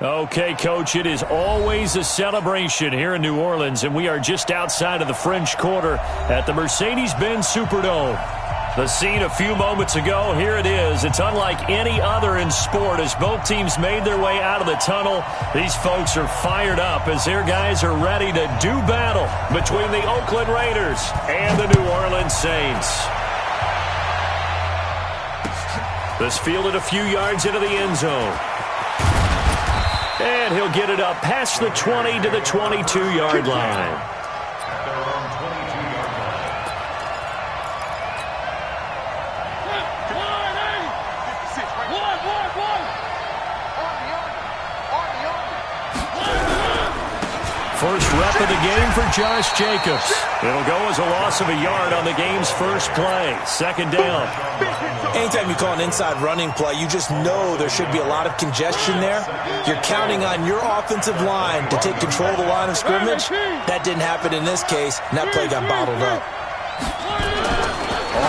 Okay, Coach, it is always a celebration here in New Orleans, and we are just outside of the French Quarter at the Mercedes-Benz Superdome. The scene a few moments ago, here it is. It's unlike any other in sport as both teams made their way out of the tunnel. These folks are fired up as their guys are ready to do battle between the Oakland Raiders and the New Orleans Saints. This fielded a few yards into the end zone. And he'll get it up past the 20 to the 22-yard line. First rep of the game for Josh Jacobs. It'll go as a loss of a yard on the game's first play. Second down. Anytime you call an inside running play, you just know there should be a lot of congestion there. You're counting on your offensive line to take control of the line of scrimmage. That didn't happen in this case, and that play got bottled up.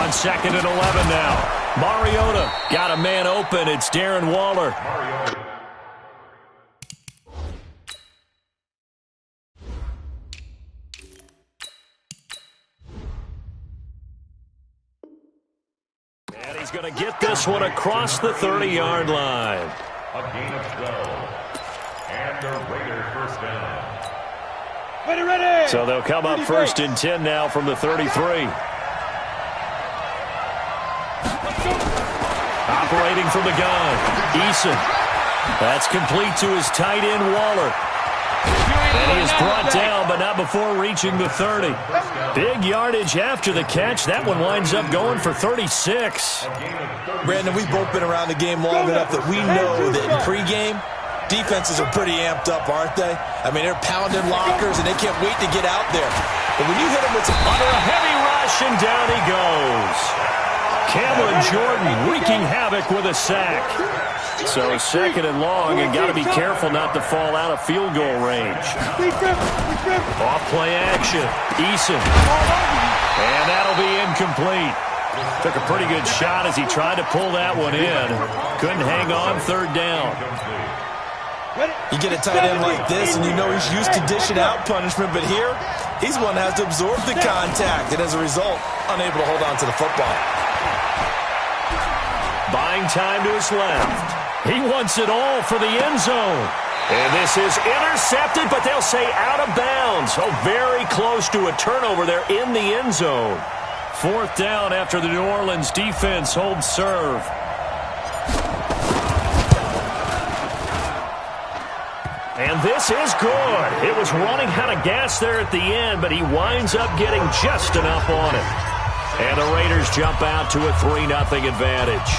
On 2nd and 11 now. Mariota got a man open. It's Darren Waller. And he's going to get this one across the 30-yard line. A gain of 12. And the Raiders first down. Ready. So they'll come up 1st and 10 now from the 33. Operating from the gun, Eason. That's complete to his tight end, Waller. And he is brought down, but not before reaching the 30. Big yardage after the catch. That one winds up going for 36. Brandon, we've both been around the game long enough that we know that in pregame, defenses are pretty amped up, aren't they? I mean, they're pounding lockers, and they can't wait to get out there. But when you hit them with some under a heavy rush, and down he goes. Cameron Jordan wreaking havoc with a sack. So 2nd and long, and got to be careful not to fall out of field goal range. Off play action. Eason. And that'll be incomplete. Took a pretty good shot as he tried to pull that one in. Couldn't hang on 3rd down. You get a tight end like this, and you know he's used to dishing out punishment, but here, he's one that has to absorb the contact, and as a result, unable to hold on to the football. Buying time to his left. He wants it all for the end zone. And this is intercepted, but they'll say out of bounds. Oh, very close to a turnover there in the end zone. 4th down after the New Orleans defense holds serve. And this is good. It was running out of gas there at the end, but he winds up getting just enough on it. And the Raiders jump out to a 3-0 advantage.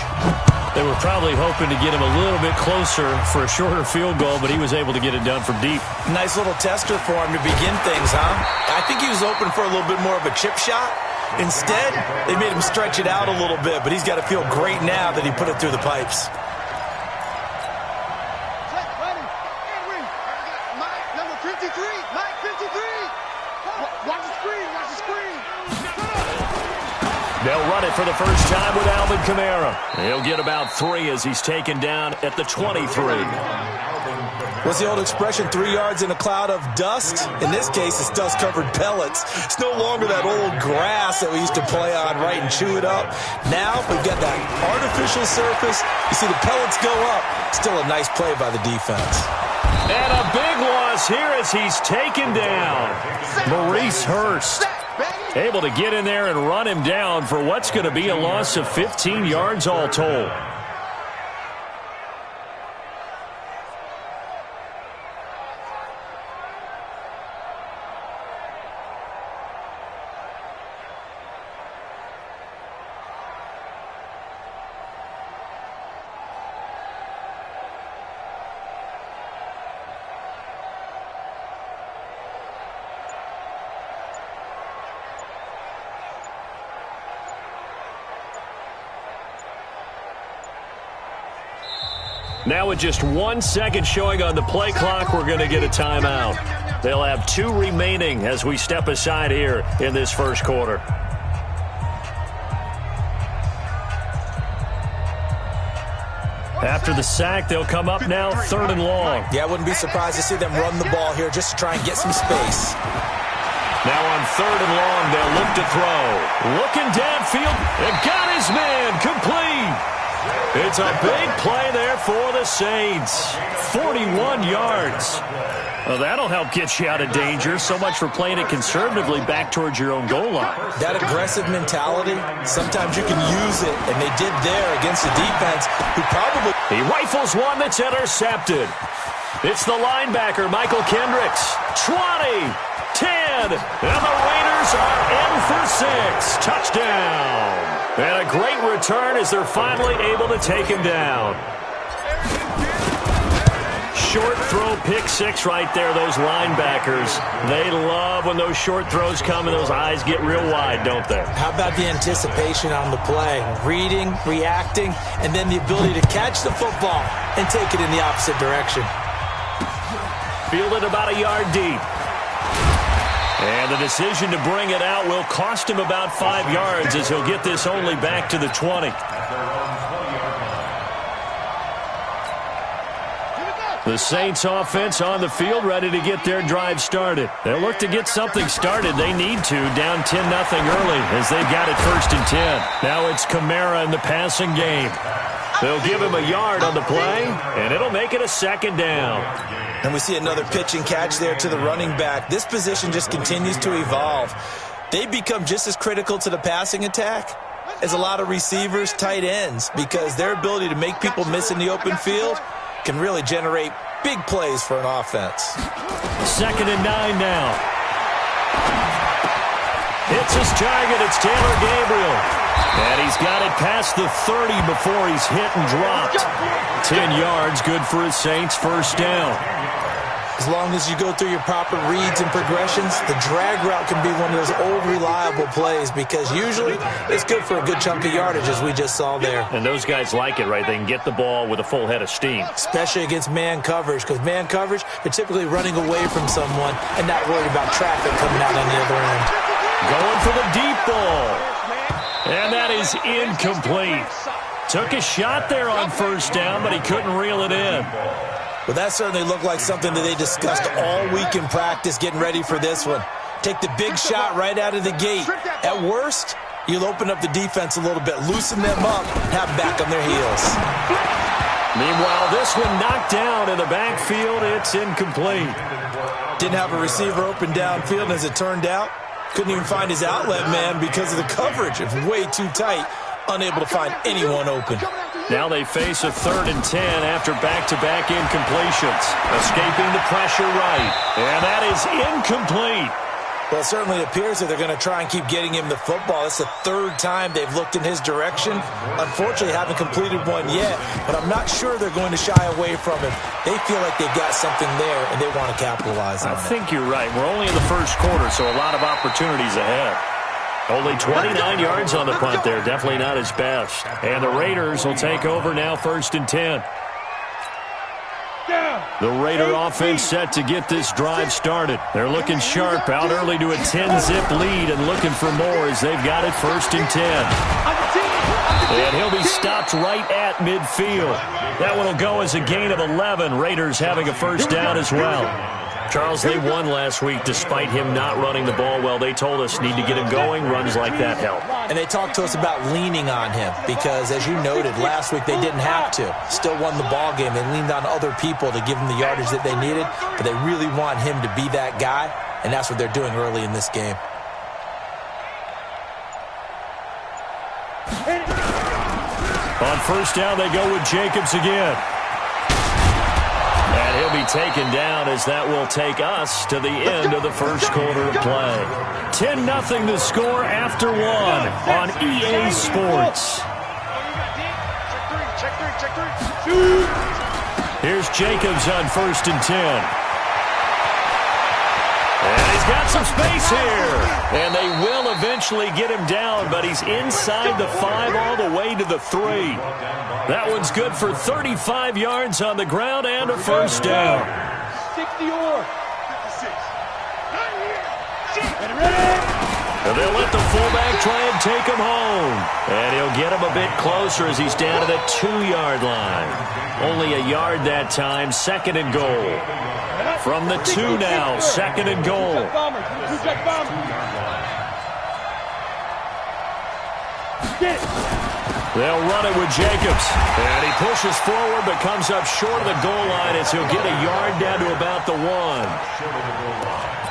They were probably hoping to get him a little bit closer for a shorter field goal, but he was able to get it done from deep. Nice little tester for him to begin things, huh? I think he was open for a little bit more of a chip shot. Instead, they made him stretch it out a little bit, but he's got to feel great now that he put it through the pipes. They'll run it for the first time with Alvin Kamara. He'll get about 3 as he's taken down at the 23. What's the old expression, 3 yards in a cloud of dust? In this case, it's dust-covered pellets. It's no longer that old grass that we used to play on, right, and chew it up. Now we've got that artificial surface. You see the pellets go up. Still a nice play by the defense. And a big loss here as he's taken down. Maurice Hurst. Able to get in there and run him down for what's going to be a loss of 15 yards all told. Now with just 1 second showing on the play clock, we're going to get a timeout. They'll have 2 remaining as we step aside here in this first quarter. After the sack, they'll come up now 3rd and long. Yeah, I wouldn't be surprised to see them run the ball here just to try and get some space. Now on 3rd and long, they'll look to throw. Looking downfield, and got his man complete. It's a big play there for the Saints. 41 yards. Well, that'll help get you out of danger. So much for playing it conservatively back towards your own goal line. That aggressive mentality, sometimes you can use it, and they did there against the defense who probably... He rifles one that's intercepted. It's the linebacker, Michael Kendricks. 20, 10, and the Raiders are in for 6. Touchdown. And a great return as they're finally able to take him down. Short throw, pick 6 right there, those linebackers. They love when those short throws come and those eyes get real wide, don't they? How about the anticipation on the play? Reading, reacting, and then the ability to catch the football and take it in the opposite direction. Fielded about a yard deep. And the decision to bring it out will cost him about 5 yards as he'll get this only back to the 20. The Saints offense on the field ready to get their drive started. They'll look to get something started. They need to, down 10-0 early as they've got it 1st and 10. Now it's Kamara in the passing game. They'll give him a yard on the play, and it'll make it a 2nd down. And we see another pitch and catch there to the running back. This position just continues to evolve. They become just as critical to the passing attack as a lot of receivers, tight ends, because their ability to make people miss in the open field can really generate big plays for an offense. 2nd and 9 now. Hits his target. It's Taylor Gabriel. And he's got it past the 30 before he's hit and dropped. 10 yards, good for his Saints, 1st down. As long as you go through your proper reads and progressions, the drag route can be one of those old reliable plays because usually it's good for a good chunk of yardage as we just saw there. And those guys like it, right? They can get the ball with a full head of steam. Especially against man coverage because man coverage, they're typically running away from someone and not worried about traffic coming out on the other end. Going for the deep ball. And that is incomplete. Took a shot there on 1st down, but he couldn't reel it in. Well, that certainly looked like something that they discussed all week in practice getting ready for this one. Take the big shot right out of the gate. At worst, you'll open up the defense a little bit, loosen them up, have them back on their heels. Meanwhile, this one knocked down in the backfield. It's incomplete. Didn't have a receiver open downfield, and as it turned out, couldn't even find his outlet man because of the coverage. It was way too tight, unable to find anyone open. Now they face a 3rd and 10 after back-to-back incompletions. Escaping the pressure right. And that is incomplete. Well, it certainly appears that they're going to try and keep getting him the football. It's the 3rd time they've looked in his direction. Unfortunately, haven't completed one yet, but I'm not sure they're going to shy away from him. They feel like they've got something there, and they want to capitalize on it. I think you're right. We're only in the 1st quarter, so a lot of opportunities ahead. Only 29 yards on the punt there. Definitely not his best. And the Raiders will take over now 1st and 10. The Raider offense set to get this drive started. They're looking sharp out early to a 10-zip lead and looking for more as they've got it 1st and 10. And he'll be stopped right at midfield. That one will go as a gain of 11. Raiders having a 1st down as well. Charles, they won last week despite him not running the ball well. They told us need to get him going. Runs like that help. And they talked to us about leaning on him because, as you noted, last week they didn't have to. Still won the ball game. They leaned on other people to give them the yardage that they needed, but they really want him to be that guy, and that's what they're doing early in this game. On 1st down, they go with Jacobs again. And he'll be taken down as that will take us to the end of the 1st quarter of play. 10-0 the score after 1 on EA Sports. Here's Jacobs on 1st and 10. And he's got some space here. And they will eventually get him down, but he's inside the 5 all the way to the 3. That one's good for 35 yards on the ground and a 1st down. 60 or 56. And they'll let the fullback try and take him home. And he'll get him a bit closer as he's down to the 2-yard line. Only a yard that time, 2nd and goal. From the 2 now, 2nd and goal. They'll run it with Jacobs. And he pushes forward but comes up short of the goal line as he'll get a yard down to about the 1.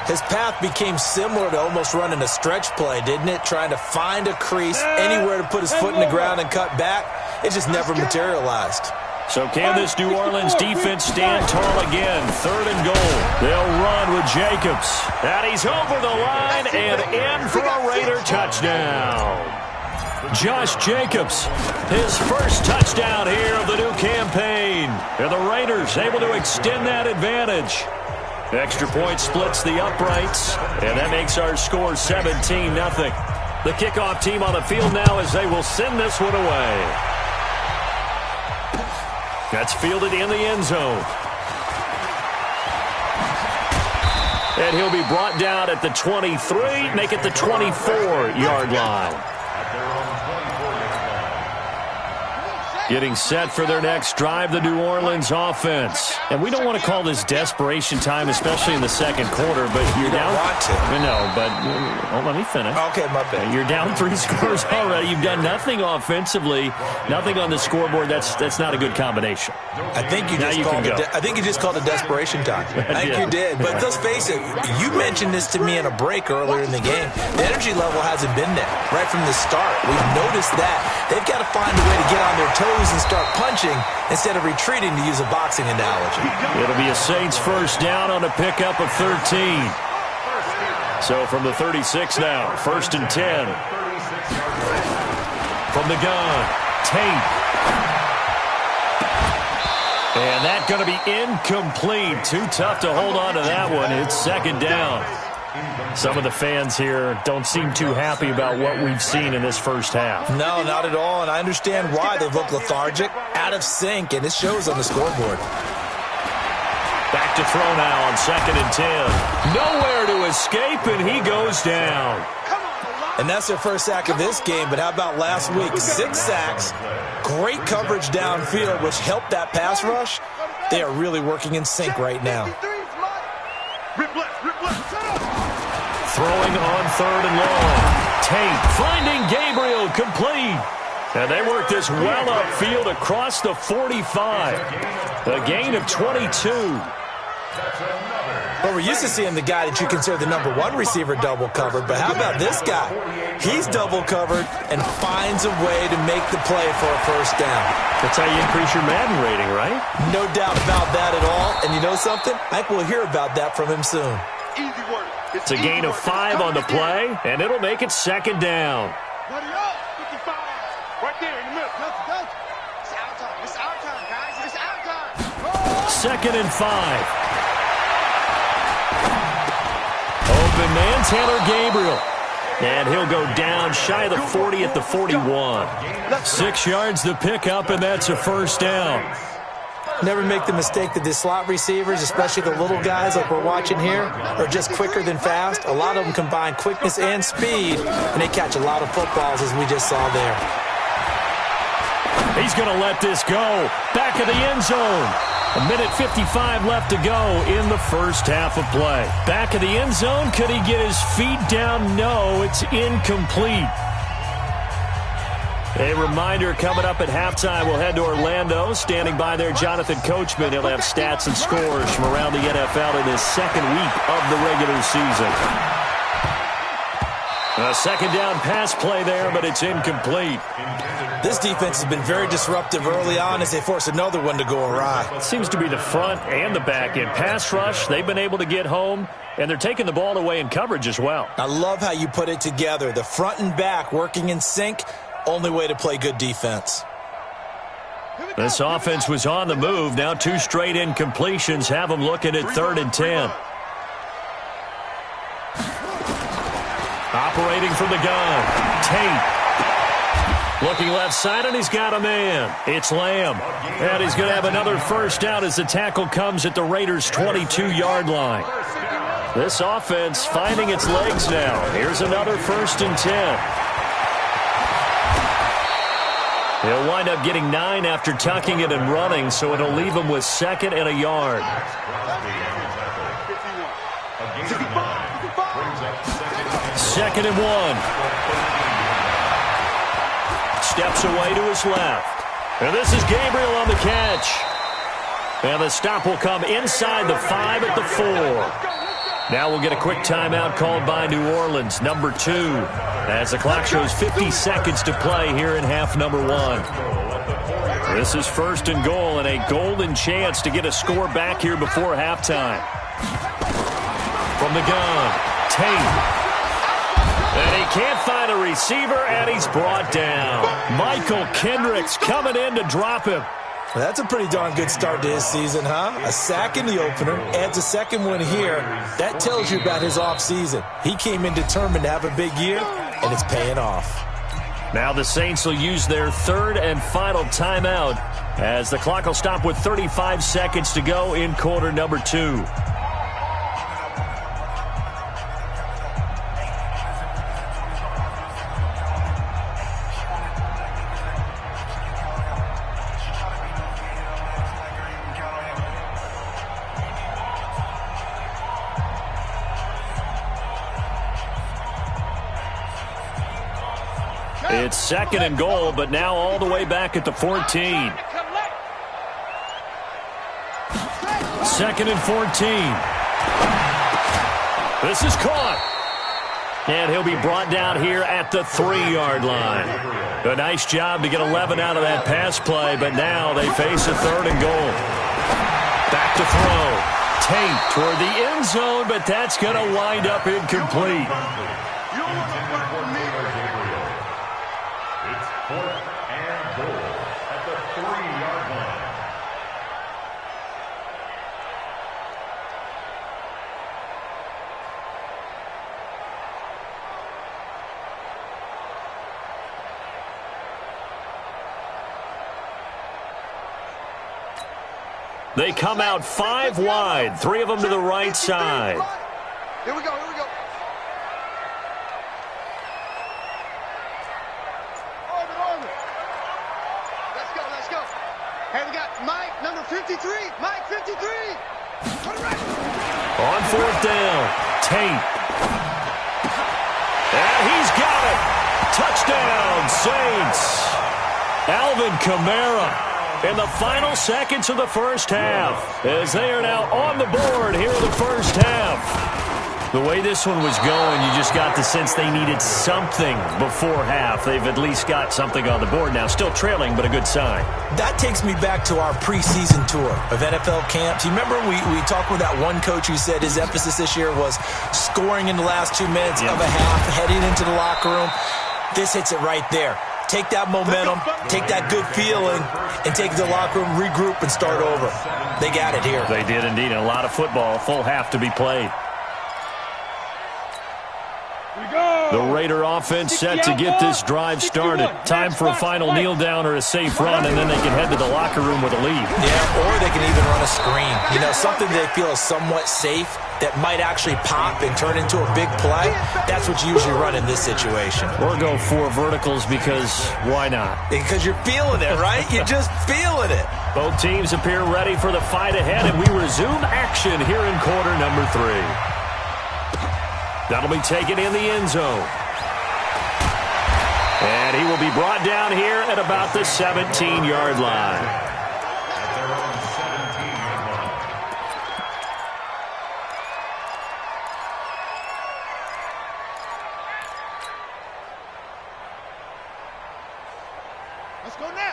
His path became similar to almost running a stretch play, didn't it? Trying to find a crease, anywhere to put his foot in the ground and cut back. It just never materialized. So can this New Orleans defense stand tall again? 3rd and goal. They'll run with Jacobs. And he's over the line and in for a Raider touchdown. Josh Jacobs, his first touchdown here of the new campaign. And the Raiders able to extend that advantage. Extra point splits the uprights, and that makes our score 17-0. The kickoff team on the field now as they will send this one away. That's fielded in the end zone. And he'll be brought down at the 23, make it the 24-yard line. Getting set for their next drive, the New Orleans offense. And we don't want to call this desperation time, especially in the second quarter, but you're down. Want to. No, but let me finish. Okay, my bad. You're down 3 scores already. You've done nothing offensively, nothing on the scoreboard. That's not a good combination. I think you just called it desperation time. I think you did. But let's face it, you mentioned this to me in a break earlier in the game. The energy level hasn't been there right from the start. We've noticed that. They've got to find a way to get on their toes and start punching instead of retreating, to use a boxing analogy. It'll be a Saints first down on a pickup of 13. So from the 36 now, 1st and 10. From the gun, Tate. And that's going to be incomplete. Too tough to hold on to that one. It's 2nd down. Some of the fans here don't seem too happy about what we've seen in this first half. No, not at all, and I understand why. They look lethargic, out of sync, and it shows on the scoreboard. Back to throw now on 2nd and 10. Nowhere to escape, and he goes down. And that's their first sack of this game, but how about last week? 6 sacks, great coverage downfield, which helped that pass rush. They are really working in sync right now. Throwing on 3rd and long. Tate finding Gabriel, complete. And they work this well upfield across the 45. A gain of 22. Well, we're used to seeing the guy that you consider the #1 receiver double covered, but how about this guy? He's double covered and finds a way to make the play for a first down. That's how you increase your Madden rating, right? No doubt about that at all. And you know something? I think we'll hear about that from him soon. Easy work. It's a gain of 5 on the play, and it'll make it 2nd down. Buddy up. 55. Right there in the middle. Go. It's our time. It's our time, guys. It's our time. 2nd and 5. Open man, Taylor Gabriel. And he'll go down shy of the 40 at the 41. 6 yards to pick up, and that's a first down. Never make the mistake that the slot receivers, especially the little guys like we're watching here, are just quicker than fast. A lot of them combine quickness and speed, and they catch a lot of footballs, as we just saw there. He's going to let this go. Back of the end zone. 1:55 left to go in the first half of play. Back of the end zone. Could he get his feet down? No, it's incomplete. A reminder, coming up at halftime, we'll head to Orlando. Standing by there, Jonathan Coachman. He'll have stats and scores from around the NFL in his 2nd week of the regular season. A 2nd down pass play there, but it's incomplete. This defense has been very disruptive early on as they force another one to go awry. It seems to be the front and the back end. Pass rush, they've been able to get home, and they're taking the ball away in coverage as well. I love how you put it together. The front and back working in sync. Only way to play good defense. This offense was on the move. Now 2 straight incompletions have them looking at 3rd and 10. Operating from the gun. Tate. Looking left side, and he's got a man. It's Lamb. And he's going to have another first down as the tackle comes at the Raiders' 22-yard line. This offense finding its legs now. Here's another 1st and 10. He'll wind up getting 9 after tucking it and running, so it'll leave him with 2nd and a yard. 2nd and 1. Steps away to his left. And this is Gabriel on the catch. And the stop will come inside the 5 at the 4. Now we'll get a quick timeout called by New Orleans, number 2, as the clock shows 50 seconds to play here in half number 1. This is 1st and goal and a golden chance to get a score back here before halftime. From the gun, Tate. And he can't find a receiver, and he's brought down. Michael Kendricks coming in to drop him. Well, that's a pretty darn good start to his season, huh? A sack in the opener, adds a 2nd one here. That tells you about his offseason. He came in determined to have a big year, and it's paying off. Now the Saints will use their 3rd and final timeout as the clock will stop with 35 seconds to go in quarter number 2. It's 2nd and goal, but now all the way back at the 14. 2nd and 14. This is caught. And he'll be brought down here at the 3-yard line. A nice job to get 11 out of that pass play, but now they face a 3rd and goal. Back to throw. Tate toward the end zone, but that's going to wind up incomplete. They come out 5 wide, 3 of them to the right side. Here we go, here we go. Orbit. Let's go. Hey, we got Mike, number 53. Mike, 53. On 4th down, Tate. And he's got it. Touchdown, Saints. Alvin Kamara in the final seconds of the first half, as they are now on the board here in the first half. The way this one was going, you just got the sense they needed something before half. They've at least got something on the board now. Still trailing, but a good sign. That takes me back to our preseason tour of NFL camps. You remember we talked with that one coach who said his emphasis this year was scoring in the last 2 minutes of a half, heading into the locker room. This hits it right there. Take that momentum, take that good feeling, and take it to the locker room, regroup, and start over. They got it here. They did indeed. And a lot of football, full half to be played. The Raider offense set to get this drive started. Time for a final kneel down or a safe run, and then they can head to the locker room with a lead. Yeah, or they can even run a screen. You know, something they feel is somewhat safe that might actually pop and turn into a big play. That's what you usually run in this situation. Or go 4 verticals because why not? Because you're feeling it, right? You're just feeling it. Both teams appear ready for the fight ahead, and we resume action here in quarter number 3. That'll be taken in the end zone. And he will be brought down here at about the 17-yard line.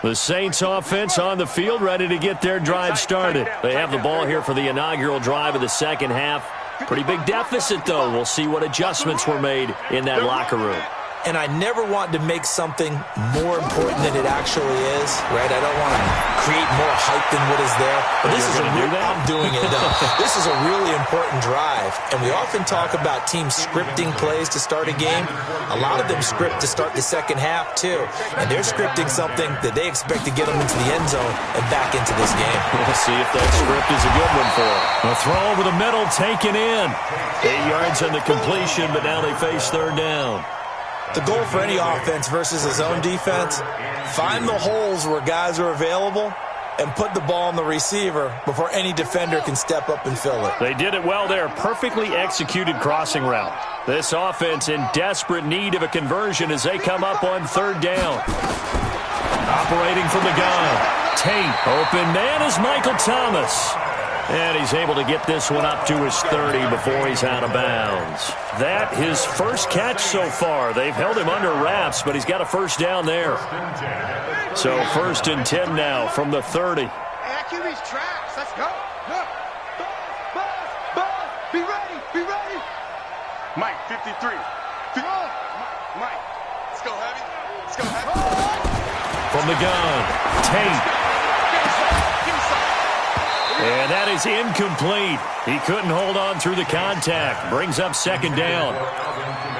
The Saints offense on the field, ready to get their drive started. They have the ball here for the inaugural drive of the second half. Pretty big deficit, though. We'll see what adjustments were made in that locker room. and I never want to make something more important than it actually is, right? I don't want to create more hype than what is there. But this is I'm doing it, though. This is a really important drive, and we often talk about teams scripting plays to start a game. A lot of them script to start the second half, too, and they're scripting something that they expect to get them into the end zone and back into this game. We'll see if that script is a good one for them. A throw over the middle, taken in. 8 yards on the completion, but now they face third down. The goal for any offense versus his own defense, find the holes where guys are available and put the ball on the receiver before any defender can step up and fill it. They did it well there. Perfectly executed crossing route. This offense in desperate need of a conversion as they come up on third down. Operating from the gun. Tate, open man is Michael Thomas. And he's able to get this one up to his 30 before he's out of bounds. That his first catch so far. They've held him under wraps, but he's got a first down there. So 1st and 10 now from the 30. Hey, QB's tracks. Let's go. Buzz. Be ready. Be ready. Mike, 53. Mike. Let's go heavy. Let's go heavy. From the gun, Tate. And that is incomplete. He couldn't hold on through the contact. Brings up second down.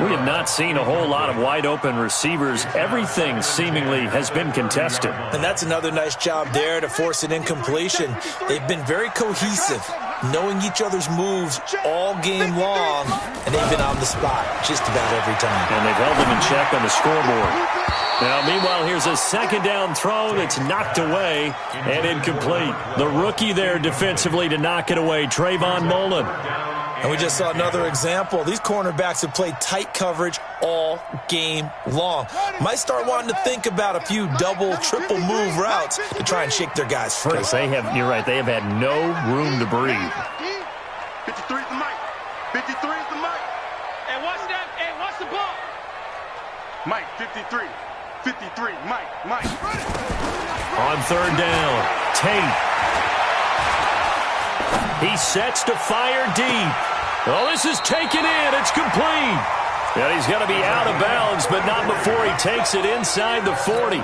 We have not seen a whole lot of wide-open receivers. Everything seemingly has been contested. And that's another nice job there to force an incompletion. They've been very cohesive, knowing each other's moves all game long, and they've been on the spot just about every time. And they've held them in check on the scoreboard. Now, meanwhile, here's a second down throw that's knocked away and incomplete. The rookie there defensively to knock it away, Trayvon Mullen. And we just saw another example. These cornerbacks have played tight coverage all game long. Might start wanting to think about a few double, triple move routes to try and shake their guys free. Because they have, you're right, they have had no room to breathe. 53 is the mic. 53 is the mic. And what's that? And what's the ball? Mike, 53. 53, Mike. On third down, Tate. He sets to fire deep. Oh, this is taken in. It's complete. And he's going to be out of bounds, but not before he takes it inside the 40. A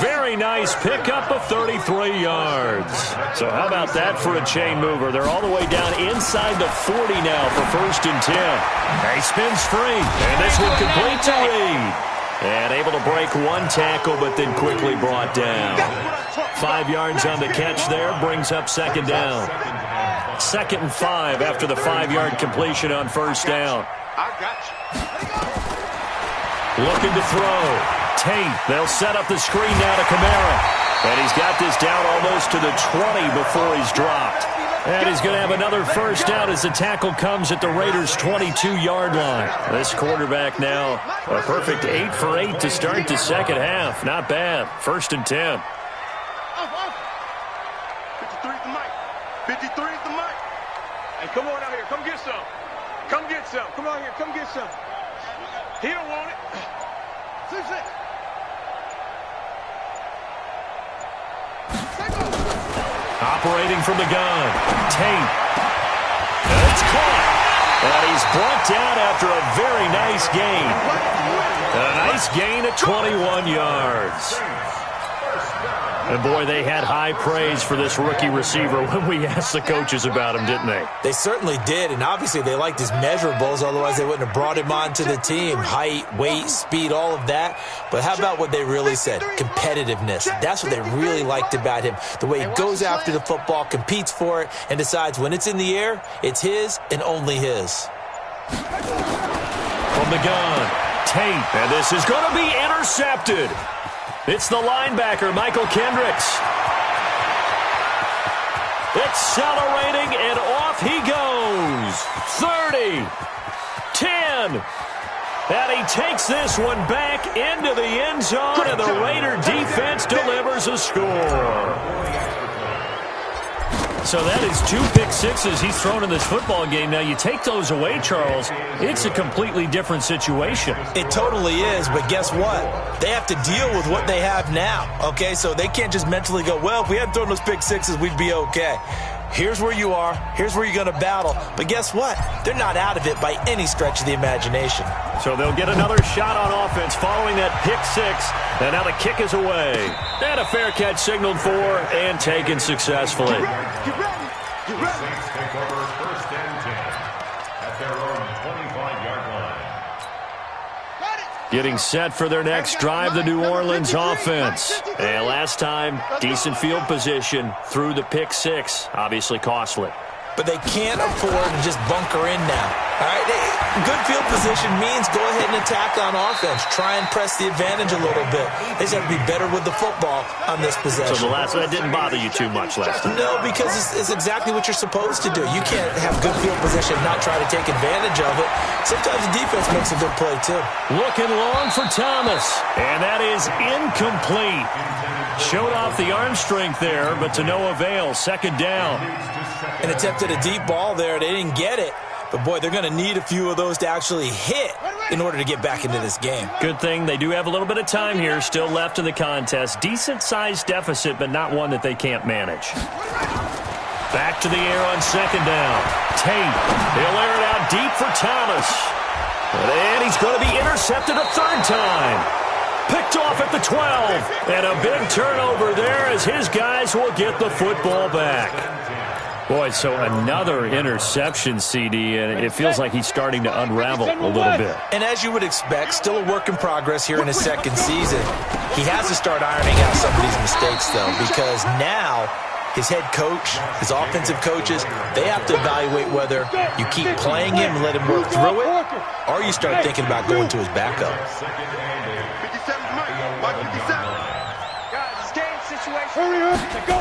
very nice pickup of 33 yards. So how about that for a chain mover? They're all the way down inside the 40 now for 1st and 10. He spins free, and this one complete to Reed. And able to break one tackle, but then quickly brought down. 5 yards on the catch there, brings up second down. 2nd and 5 after the 5-yard completion on first down. I got you. Looking to throw. Tate, they'll set up the screen now to Kamara. And he's got this down almost to the 20 before he's dropped. And he's going to have another first down as the tackle comes at the Raiders' 22-yard line. This quarterback now, a perfect 8 for 8 to start the second half. Not bad. 1st and 10. 53 is the mic. 53 is the mic. Hey, come on out here. Come get some. Come get some. Come on here. Come get some. He don't want it. 6. Operating from the gun, Tate. And it's caught. And he's brought down after a very nice gain. A nice gain at 21 yards. And, boy, they had high praise for this rookie receiver when we asked the coaches about him, didn't they? They certainly did, and obviously they liked his measurables, otherwise they wouldn't have brought him onto the team. Height, weight, speed, all of that. But how about what they really said? Competitiveness. That's what they really liked about him. The way he goes after the football, competes for it, and decides when it's in the air, it's his and only his. From the gun, Tate. And this is going to be intercepted. It's the linebacker, Michael Kendricks. Accelerating, and off he goes. 30, 10. And he takes this one back into the end zone, and the Raider defense delivers a score. So that is 2 pick sixes he's thrown in this football game. Now, you take those away, Charles, it's a completely different situation. It totally is, but guess what? They have to deal with what they have now, okay? So they can't just mentally go, well, if we hadn't thrown those pick sixes, we'd be okay. Here's where you are. Here's where you're going to battle. But guess what? They're not out of it by any stretch of the imagination. So they'll get another shot on offense following that pick six. And now the kick is away. And a fair catch signaled for and taken successfully. Get ready. Saints take over 1st and 10 at their own 25-yard line. Getting set for their next drive, the New Orleans offense. And last time, decent field position through the pick six. Obviously costly. But they can't afford to just bunker in now. All right, good field position means go ahead and attack on offense. Try and press the advantage a little bit. They just have to be better with the football on this possession. So the last one didn't bother you too much last time? No, because it's exactly what you're supposed to do. You can't have good field position and not try to take advantage of it. Sometimes the defense makes a good play, too. Looking long for Thomas. And that is incomplete. Showed off the arm strength there, but to no avail. 2nd down. And attempted a deep ball there. They didn't get it. But, boy, they're going to need a few of those to actually hit in order to get back into this game. Good thing they do have a little bit of time here still left in the contest. Decent-sized deficit, but not one that they can't manage. Back to the air on 2nd down. Tate. He'll air it out deep for Thomas. And he's going to be intercepted a 3rd time. Picked off at the 12. And a big turnover there as his guys will get the football back. Boy, so another interception, CD, and it feels like he's starting to unravel a little bit. And as you would expect, still a work in progress here in his 2nd season. He has to start ironing out some of these mistakes, though, because now his head coach, his offensive coaches, they have to evaluate whether you keep playing him and let him work through it, or you start thinking about going to his backup. 57's Mike. Mike 57. Guys, stay in situation. Hurry up. Go.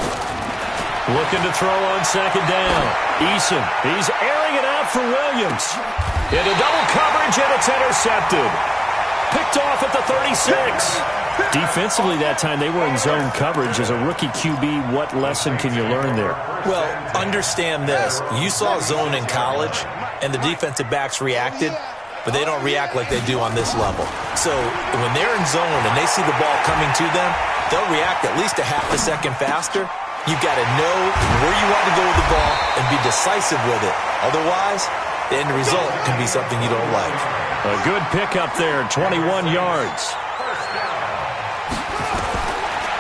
Looking to throw on 2nd down. Eason, he's airing it out for Williams. Into double coverage, and it's intercepted. Picked off at the 36. Defensively that time, they were in zone coverage. As a rookie QB, what lesson can you learn there? Well, understand this. You saw zone in college, and the defensive backs reacted, but they don't react like they do on this level. So when they're in zone and they see the ball coming to them, they'll react at least a half a second faster. You've got to know where you want to go with the ball and be decisive with it. Otherwise, the end result can be something you don't like. A good pickup there, 21 yards.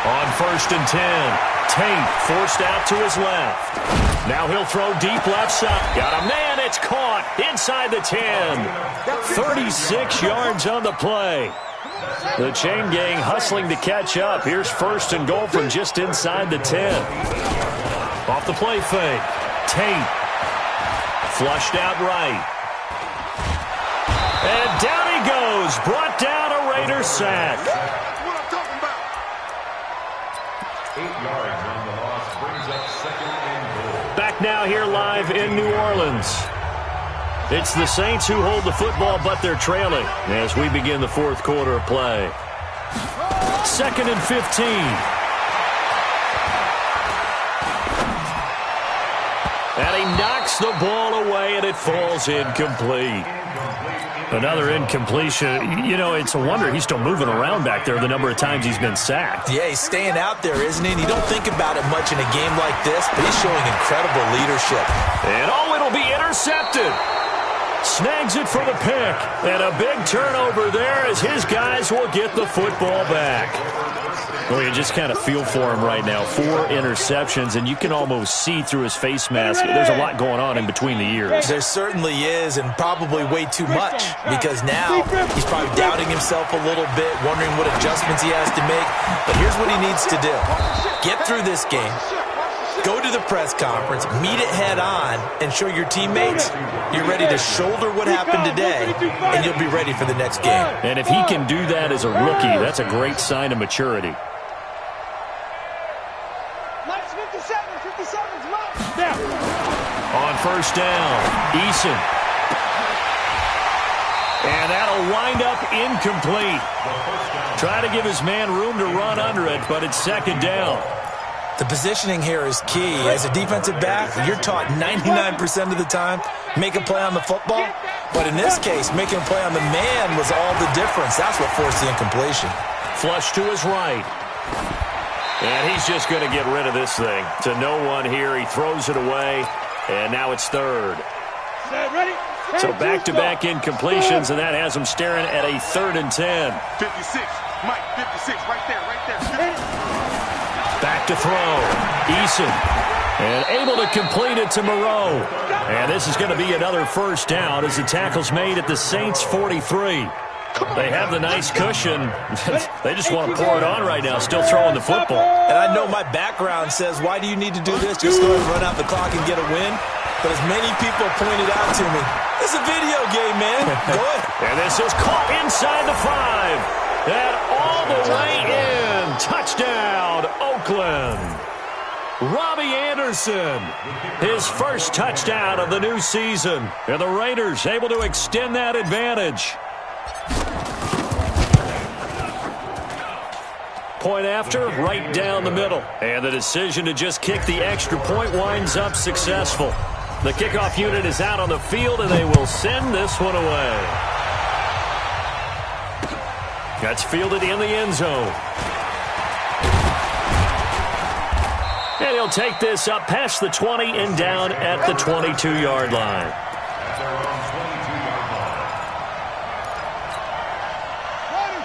On 1st and 10, Tate forced out to his left. Now he'll throw deep left side. Got a man, it's caught inside the 10. 36 yards on the play. The chain gang hustling to catch up. Here's 1st and goal from just inside the 10. Off the play fake. Tate. Flushed out right. And down he goes. Brought down a Raider sack. That's what I'm talking about. 8 yards on the loss brings up 2nd and goal. Back now here live in New Orleans. It's the Saints who hold the football, but they're trailing as we begin the 4th quarter of play. 2nd and 15. And he knocks the ball away, and it falls incomplete. Another incompletion. You know, it's a wonder he's still moving around back there the number of times he's been sacked. Yeah, he's staying out there, isn't he? And you don't think about it much in a game like this, but he's showing incredible leadership. And oh, it'll be intercepted. Snags it for the pick. And a big turnover there as his guys will get the football back. Well, you just kind of feel for him right now. 4 interceptions, and you can almost see through his face mask. There's a lot going on in between the ears. There certainly is, and probably way too much, because now he's probably doubting himself a little bit, wondering what adjustments he has to make. But here's what he needs to do. Get through this game. Go to the press conference, meet it head on, and show your teammates you're ready to shoulder what happened today, and you'll be ready for the next game. And if he can do that as a rookie, that's a great sign of maturity. On 1st down, Eason. And that'll wind up incomplete. Try to give his man room to run under it, but it's 2nd down. The positioning here is key. As a defensive back, you're taught 99% of the time, make a play on the football. But in this case, making a play on the man was all the difference. That's what forced the incompletion. Flush to his right. And he's just going to get rid of this thing. To no one here. He throws it away, and now it's third. Ready? So back-to-back incompletions, and that has him staring at a 3rd and 10. 56. Mike, 56. Right there, right there. Back to throw. Eason. And able to complete it to Moreau. And this is going to be another first down as the tackle's made at the Saints' 43. They have the nice cushion. They just want to pour it on right now, still throwing the football. And I know my background says, why do you need to do this? Just go and run out the clock and get a win. But as many people pointed out to me, it's a video game, man. Go ahead. And this is caught inside the 5. And all the way in. Touchdown, Oakland. Robbie Anderson, his first touchdown of the new season. And the Raiders able to extend that advantage. Point after, right down the middle. And the decision to just kick the extra point winds up successful. The kickoff unit is out on the field, and they will send this one away. That's fielded in the end zone. And he'll take this up past the 20 and down at the 22-yard line.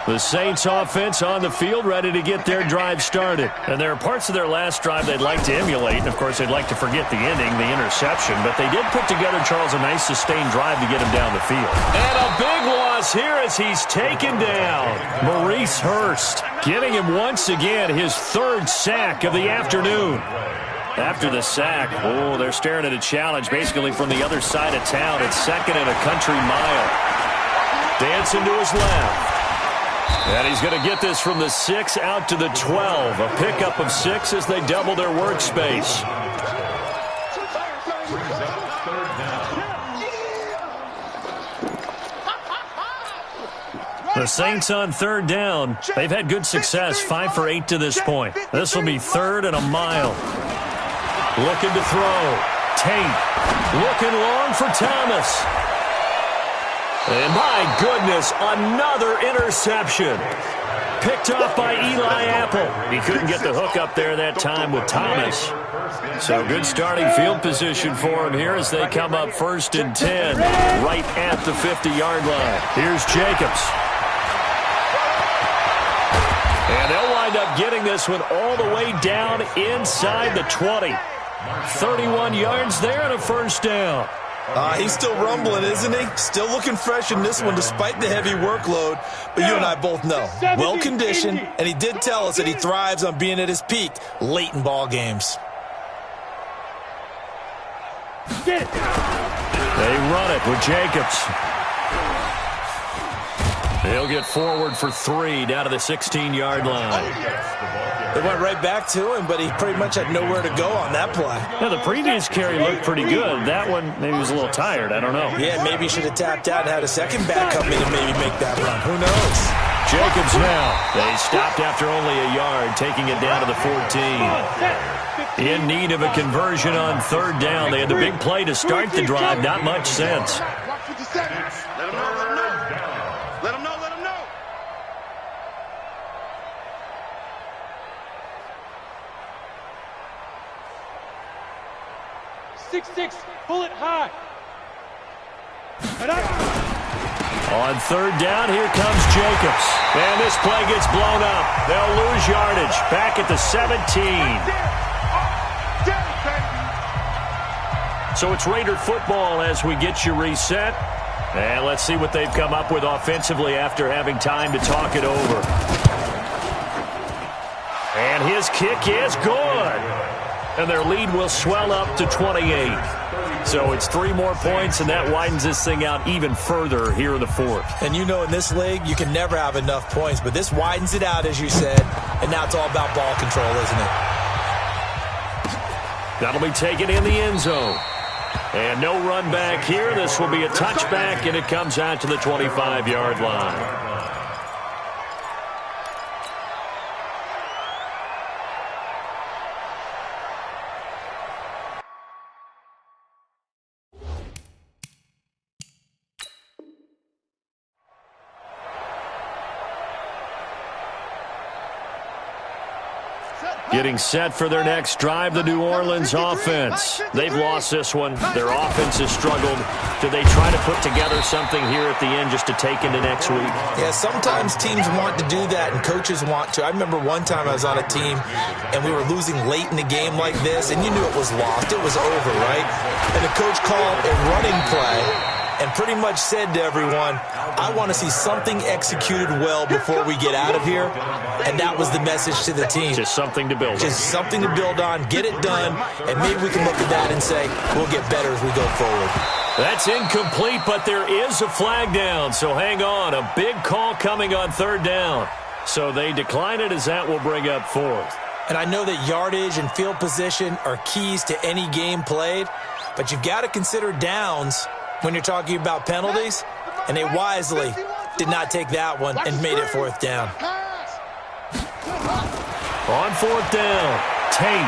The Saints offense on the field, ready to get their drive started. And there are parts of their last drive they'd like to emulate. And, of course, they'd like to forget the ending, the interception. But they did put together, Charles, a nice sustained drive to get him down the field. And a big loss here as he's taken down. Maurice Hurst giving him once again his 3rd sack of the afternoon. After the sack, they're staring at a challenge basically from the other side of town. It's 2nd and a country mile. Dancing to his left. And he's going to get this from the 6 out to the 12. A pickup of 6 as they double their workspace. The Saints on 3rd down. They've had good success, 5 for 8 to this point. This will be 3rd and a mile. Looking to throw. Tate looking long for Thomas. And my goodness, another interception. Picked off by Eli Apple. He couldn't get the hook up there that time with Thomas. So good starting field position for him here as they come up 1st and 10, right at the 50-yard line. Here's Jacobs. And they'll wind up getting this one all the way down inside the 20. 31 yards there and a first down. He's still rumbling, isn't he? Still looking fresh in this one despite the heavy workload. But you and I both know, well-conditioned, and he did tell us that he thrives on being at his peak late in ball games. They run it with Jacobs. He'll get forward for 3 down to the 16-yard line. They went right back to him, but he pretty much had nowhere to go on that play. Yeah, the previous carry looked pretty good. That one, maybe he was a little tired. I don't know. Yeah, maybe he should have tapped out and had a second back come in and maybe make that run. Who knows? Jacobs now. They stopped after only a yard, taking it down to the 14. In need of a conversion on 3rd down. They had the big play to start the drive. Not much sense. Let him know. 6-6, pull it high. On 3rd down, here comes Jacobs. And this play gets blown up. They'll lose yardage. Back at the 17. So it's Raider football as we get you reset. And let's see what they've come up with offensively after having time to talk it over. And his kick is good. And their lead will swell up to 28. So it's 3 more points, and that widens this thing out even further here in the 4th. And you know in this league, you can never have enough points, but this widens it out, as you said, and now it's all about ball control, isn't it? That'll be taken in the end zone. And no run back here. This will be a touchback, and it comes out to the 25-yard line. Getting set for their next drive, the New Orleans offense. They've lost this one. Their offense has struggled. Do they try to put together something here at the end just to take into next week? Yeah, sometimes teams want to do that and coaches want to. I remember one time I was on a team and we were losing late in the game like this, and you knew it was lost. It was over, right? And the coach called a running play and pretty much said to everyone, I want to see something executed well before we get out of here. And that was the message to the team. Just something to build on. Just something to build on, get it done, and maybe we can look at that and say, we'll get better as we go forward. That's incomplete, but there is a flag down, so hang on. A big call coming on third down. So they decline it as that will bring up fourth. And I know that yardage and field position are keys to any game played, but you've got to consider downs when you're talking about penalties, and they wisely did not take that one and made it fourth down. On fourth down, Tate.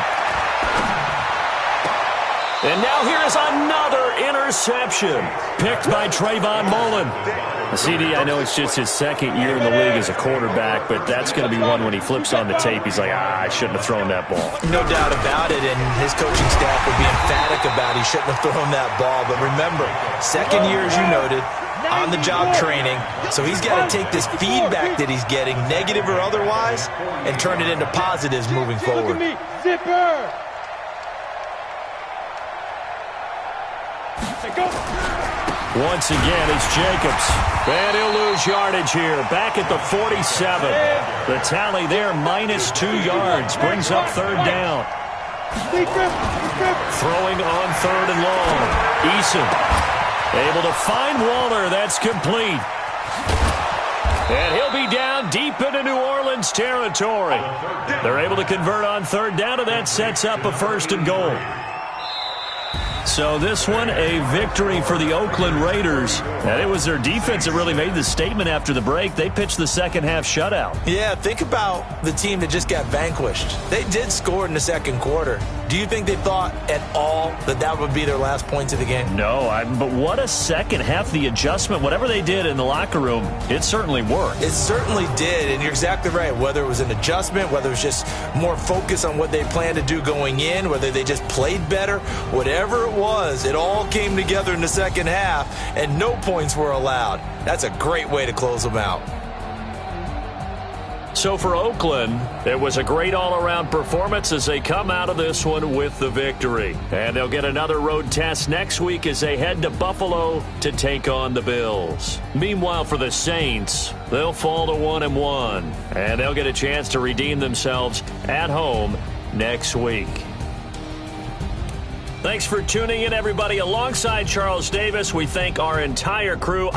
And now here is another interception, picked by Trayvon Mullen. CD, I know it's just his second year in the league as a quarterback, but that's going to be one when he flips on the tape. He's like, I shouldn't have thrown that ball. No doubt about it, and his coaching staff will be emphatic about he shouldn't have thrown that ball. But remember, second year, as you noted, on-the-job training. So he's got to take this feedback that he's getting, negative or otherwise, and turn it into positives moving forward. Once again, it's Jacobs. And he'll lose yardage here. Back at the 47. The tally there, -2 yards. Brings up third down. Throwing on third and long. Eason able to find Waller. That's complete. And he'll be down deep into New Orleans territory. They're able to convert on third down, and that sets up a first and goal. So this one, a victory for the Oakland Raiders. And it was their defense that really made the statement after the break. They pitched the second half shutout. Yeah, think about the team that just got vanquished. They did score in the second quarter. Do you think they thought at all that that would be their last points of the game? No, but what a second half. The adjustment, whatever they did in the locker room, it certainly worked. It certainly did, and you're exactly right. Whether it was an adjustment, whether it was just more focus on what they planned to do going in, whether they just played better, whatever it was, it all came together in the second half, and no points were allowed. That's a great way to close them out. So for Oakland, it was a great all-around performance as they come out of this one with the victory. And they'll get another road test next week as they head to Buffalo to take on the Bills. Meanwhile, for the Saints, they'll fall to 1-1, and they'll get a chance to redeem themselves at home next week. Thanks for tuning in, everybody. Alongside Charles Davis, we thank our entire crew.